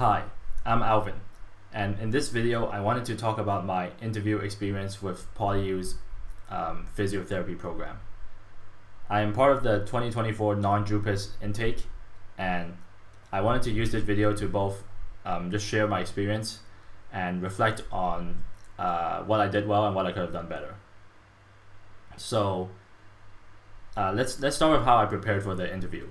Hi, I'm Alvin, and in this video I wanted to talk about my interview experience with PolyU's physiotherapy program. I am part of the 2024 non-JUPAS intake, and I wanted to use this video to both just share my experience and reflect on what I did well and what I could have done better. So let's start with how I prepared for the interview.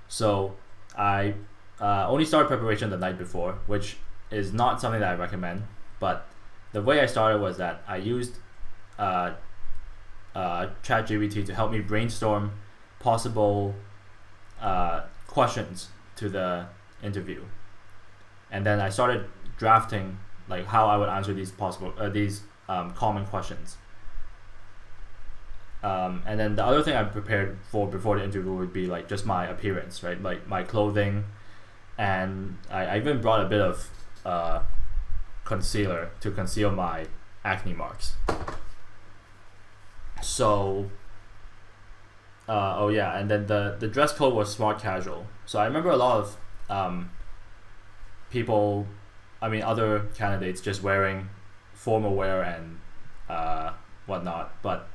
So I only started preparation the night before, which is not something that I recommend, but the way I started was that I used ChatGPT to help me brainstorm possible questions to the interview, and then I started drafting like how I would answer these common questions. And then the other thing I prepared for before the interview would be like just my appearance, right? Like my clothing, and I even brought a bit of concealer to conceal my acne marks. So, and then the dress code was smart casual. So I remember a lot of other candidates just wearing formal wear and whatnot. But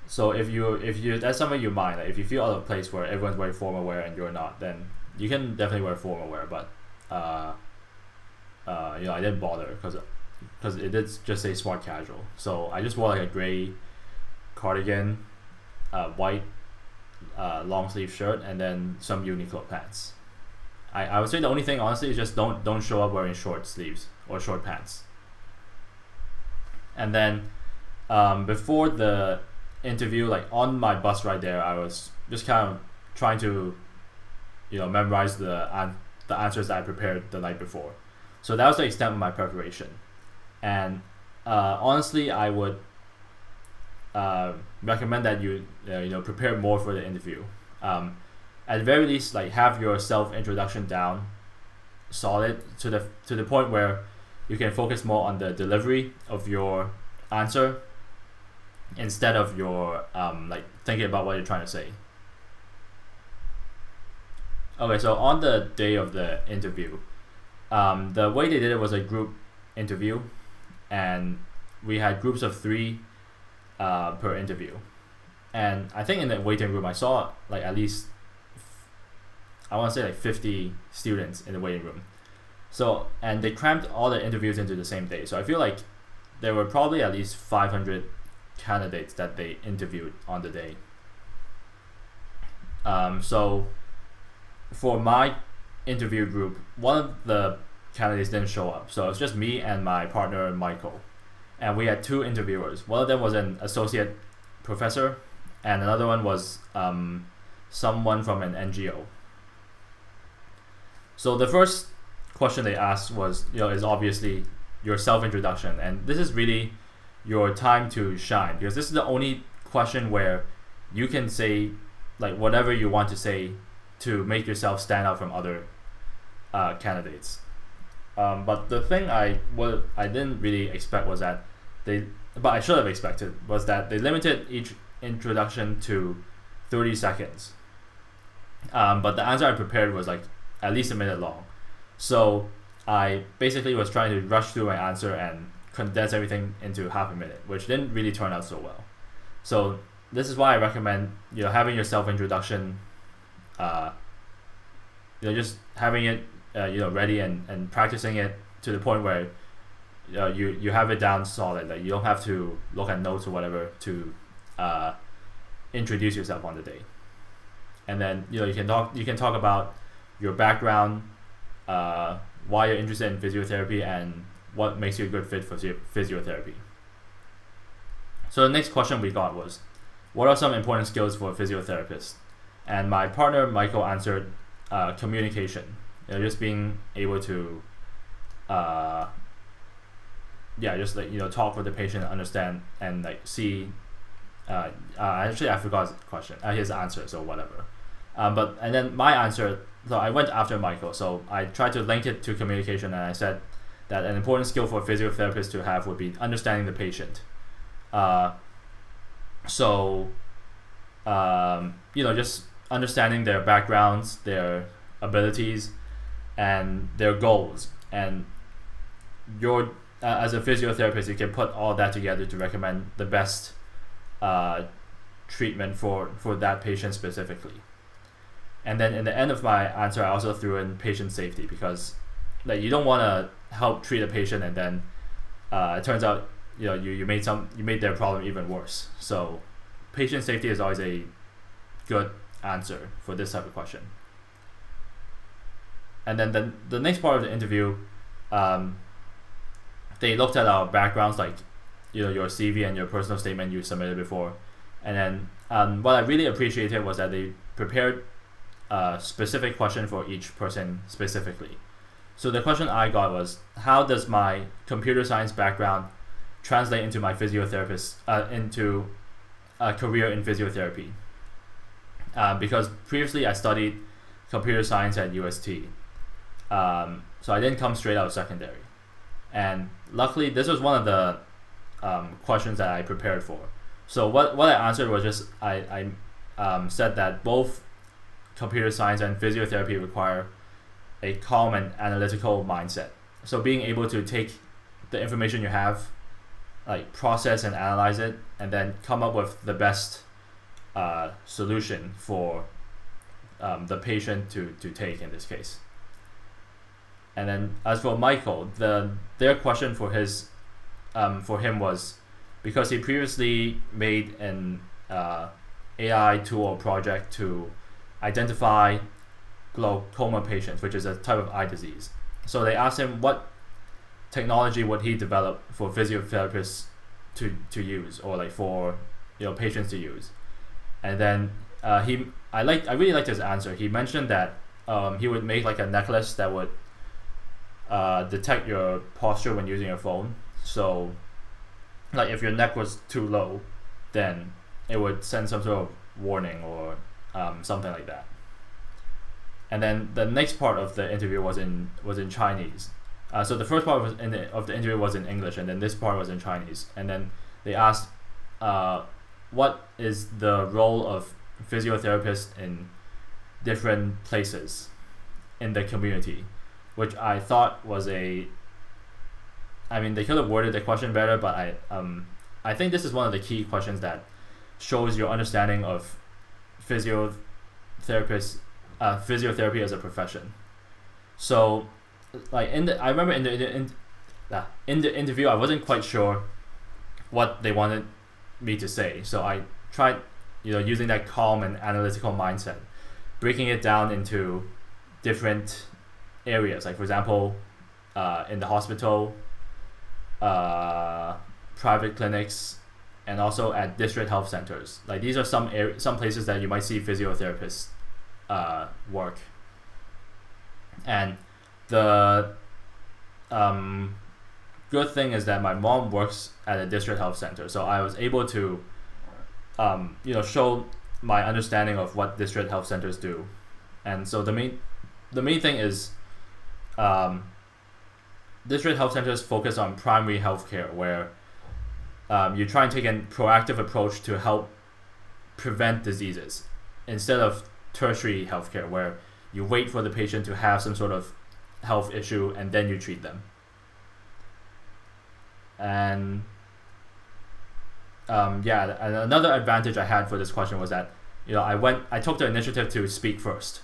so if you that's something you mind. Like if you feel out of place where everyone's wearing formal wear and you're not, then you can definitely wear formal wear. But I didn't bother because it did just say smart casual. So I just wore like a gray cardigan, white long sleeve shirt, and then some Uniqlo pants. I would say the only thing honestly is just don't show up wearing short sleeves or short pants. And then before the interview, like on my bus ride there, I was just kind of trying to memorize the answers that I prepared the night before. So that was the extent of my preparation. And honestly, I would recommend that you prepare more for the interview. At the very least, like have your self-introduction down solid to the point where you can focus more on the delivery of your answer instead of your thinking about what you're trying to say. Okay, so on the day of the interview, the way they did it was a group interview, and we had groups of 3 per interview. And I think in the waiting room I saw like at least, I want to say like 50 students in the waiting room. So, and they crammed all the interviews into the same day. So I feel like there were probably at least 500 candidates that they interviewed on the day. So for my interview group, one of the candidates didn't show up. So it's just me and my partner, Michael. And we had 2 interviewers. One of them was an associate professor, and another one was someone from an NGO. So the first question they asked was, is obviously your self-introduction. And this is really your time to shine, because this is the only question where you can say like whatever you want to say to make yourself stand out from other candidates. But the thing I didn't really expect was that but I should have expected was that they limited each introduction to 30 seconds. But the answer I prepared was like at least a minute long. So I basically was trying to rush through my answer and condense everything into half a minute, which didn't really turn out so well. So this is why I recommend having your self-introduction, just having it ready and practicing it to the point where you have it down solid. Like you don't have to look at notes or whatever to introduce yourself on the day. And then you can talk about your background, why you're interested in physiotherapy, and what makes you a good fit for physiotherapy. So the next question we got was, what are some important skills for a physiotherapist? And my partner Michael answered communication. Just being able to talk with the patient, understand, and like see. Actually, I forgot his question, his answer. So whatever. And then my answer. So I went after Michael. So I tried to link it to communication, and I said that an important skill for a physiotherapist to have would be understanding the patient. Just understanding their backgrounds, their abilities, and their goals, and your as a physiotherapist, you can put all that together to recommend the best treatment for that patient specifically. And then in the end of my answer, I also threw in patient safety, because like you don't want to help treat a patient and then it turns out you made their problem even worse. So patient safety is always a good answer for this type of question. And then the next part of the interview, they looked at our backgrounds, like your CV and your personal statement you submitted before. And then what I really appreciated was that they prepared a specific question for each person specifically. So the question I got was, how does my computer science background translate into my into a career in physiotherapy? Because previously I studied computer science at UST, so I didn't come straight out of secondary. And luckily, this was one of the questions that I prepared for. So what I answered was just I said that both computer science and physiotherapy require a calm and analytical mindset. So being able to take the information you have, like process and analyze it, and then come up with the best solution for the patient to take in this case. And then as for Michael, their question for him was, because he previously made an AI tool or project to identify glaucoma patients, which is a type of eye disease. So they asked him what technology would he develop for physiotherapists to use, or like for patients to use. And then I really liked his answer. He mentioned that he would make like a necklace that would detect your posture when using your phone. So like if your neck was too low, then it would send some sort of warning or something like that. And then the next part of the interview was in Chinese. So the first part of the interview was in English, and then this part was in Chinese. And then they asked, what is the role of physiotherapists in different places in the community, which I thought was they could have worded the question better, but I think this is one of the key questions that shows your understanding of physiotherapy as a profession. So like I remember in the interview, I wasn't quite sure what they wanted me to say, so I tried using that calm and analytical mindset, breaking it down into different areas, like for example in the hospital, private clinics, and also at district health centers. Like these are some places that you might see physiotherapists work. And the good thing is that my mom works at a district health center, so I was able to show my understanding of what district health centers do. And so the main thing is district health centers focus on primary health care, where you try and take a proactive approach to help prevent diseases, instead of tertiary healthcare, where you wait for the patient to have some sort of health issue and then you treat them. And and another advantage I had for this question was that I took the initiative to speak first,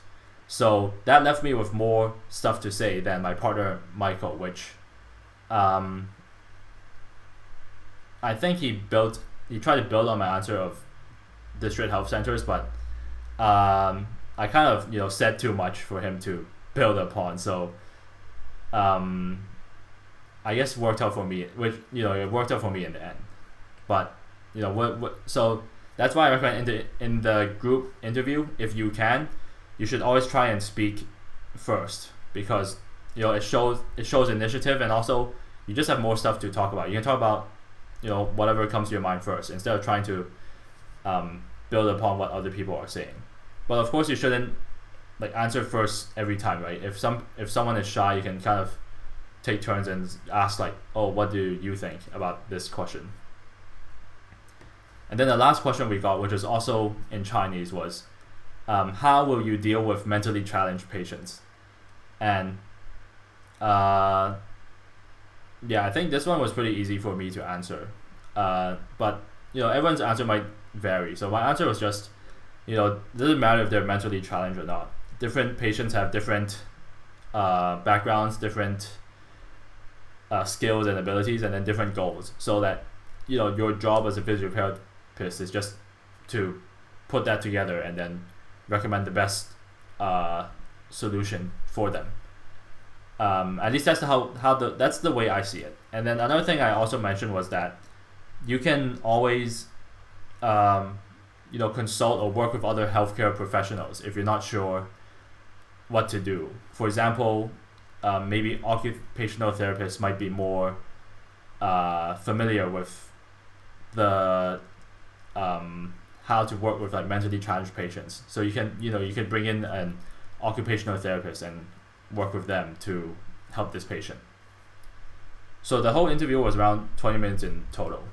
so that left me with more stuff to say than my partner Michael, which I think he tried to build on my answer of district health centers, but I kind of said too much for him to build upon. So I guess it worked out for me, which it worked out for me in the end. But so that's why I recommend in the group interview, if you can, you should always try and speak first, because it shows initiative, and also you just have more stuff to talk about. You can talk about whatever comes to your mind first, instead of trying to build upon what other people are saying. But of course you shouldn't like answer first every time, right? If someone is shy, you can kind of take turns and ask like, oh, what do you think about this question? And then the last question we got, which was also in Chinese, was how will you deal with mentally challenged patients? And yeah, I think this one was pretty easy for me to answer. But everyone's answer might vary. So my answer was just, it doesn't matter if they're mentally challenged or not. Different patients have different backgrounds, different skills and abilities, and then different goals. So that your job as a physiotherapist is just to put that together and then recommend the best solution for them. At least that's that's the way I see it. And then another thing I also mentioned was that you can always consult or work with other healthcare professionals if you're not sure what to do. For example, maybe occupational therapists might be more familiar with the how to work with like mentally challenged patients. So you can bring in an occupational therapist and work with them to help this patient. So the whole interview was around 20 minutes in total.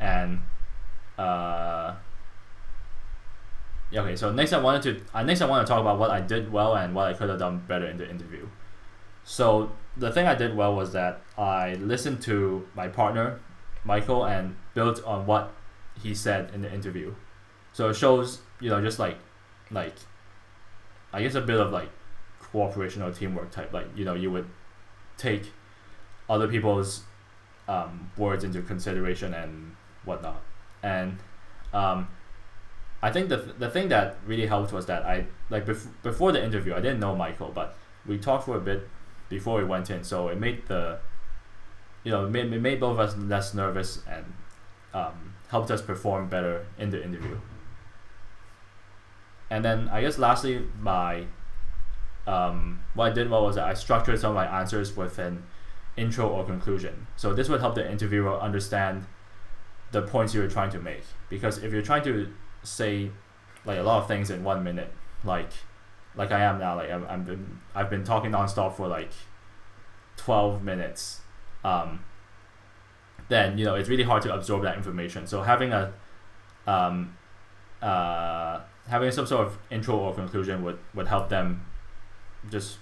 And okay, so next I want to talk about what I did well and what I could have done better in the interview. So the thing I did well was that I listened to my partner, Michael, and built on what he said in the interview. So it shows, just like I guess a bit of like cooperation or teamwork type. Like, you would take other people's words into consideration and whatnot. And I think the thing that really helped was that I before the interview I didn't know Michael, but we talked for a bit before we went in, so it made it made both of us less nervous and helped us perform better in the interview. And then I guess lastly, my what I did well was that I structured some of my answers with an intro or conclusion. So this would help the interviewer understand the points you were trying to make. Because if you're trying to say like a lot of things in 1 minute, like I am now, like I've been talking nonstop for like 12 minutes, then it's really hard to absorb that information. So having a having some sort of intro or conclusion would help them just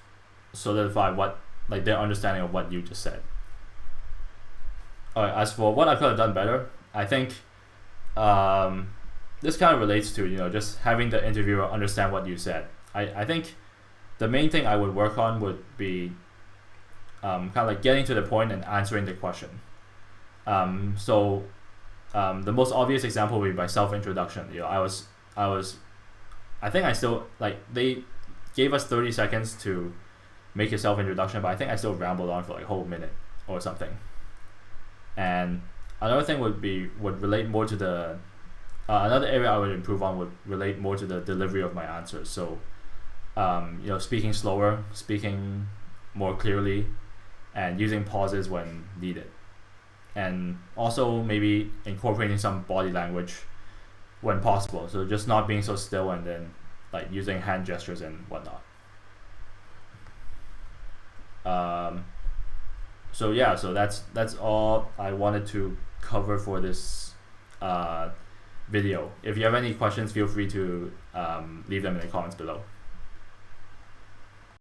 solidify what their understanding of what you just said. Alright, as for what I could have done better, I think this kind of relates to just having the interviewer understand what you said. I think the main thing I would work on would be kind of like getting to the point and answering the question. So the most obvious example would be my self-introduction. I think I still they gave us 30 seconds to make a self-introduction, but I think I still rambled on for like a whole minute or something. And another thing would relate more to the another area I would improve on would relate more to the delivery of my answers. So speaking slower, speaking more clearly, and using pauses when needed. And also maybe incorporating some body language when possible. So just not being so still and then using hand gestures and whatnot. So that's all I wanted to cover for this video. If you have any questions, feel free to leave them in the comments below.